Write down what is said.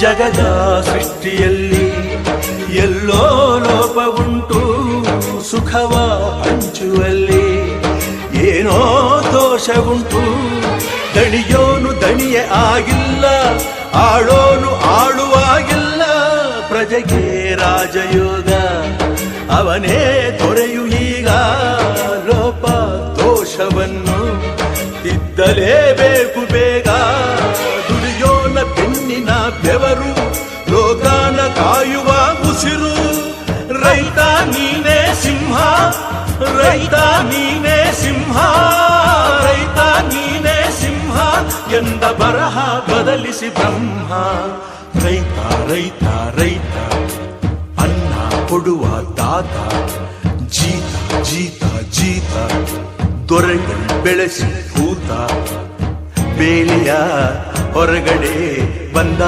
ಜಗದ ಸೃಷ್ಟಿಯಲ್ಲಿ ಎಲ್ಲೋ ಲೋಪವುಂಟು, ಸುಖವ ಹಂಚುವಲ್ಲಿ ಏನೋ ದೋಷವುಂಟು. ದಣಿಯೋನು ದಣಿಯೇ ಆಗಿಲ್ಲ, ಆಳೋನು ಆಳುವಾಗಿಲ್ಲ. ಪ್ರಜೆಗೆ ರಾಜಯೋಗ ಅವನೇ ದೊರೆಯು ಈಗ. ಲೋಪ ದೋಷವನ್ನು ತಿದ್ದಲೇಬೇಕು ಬೇಗ. ದುಡಿಯೋನ ಬೆನ್ನಿನ ಬೆವರು, ಲೋಕಾನ ಕಾಯುವ ಉಸಿರು. ರೈತ ನೀನೇ ಸಿಂಹ, ರೈತ ನೀನೇ ಸಿಂಹ, ರೈತ ನೀನೇ ಸಿಂಹ ಎಂದ ಬರಹ ಬದಲಿಸಿ ಬ್ರಹ್ಮ. ರೈತ ರೈತ ರೈತ ಅನ್ನ ಕೊಡುವ ದಾತ. ಜೀತ ಜೀತ ಜೀತ ದೊರೆಗಳು ಬೆಳೆಸಿ ಭೂತ. ಬೇಲಿಯ ಹೊರಗಡೆ ಬಂದ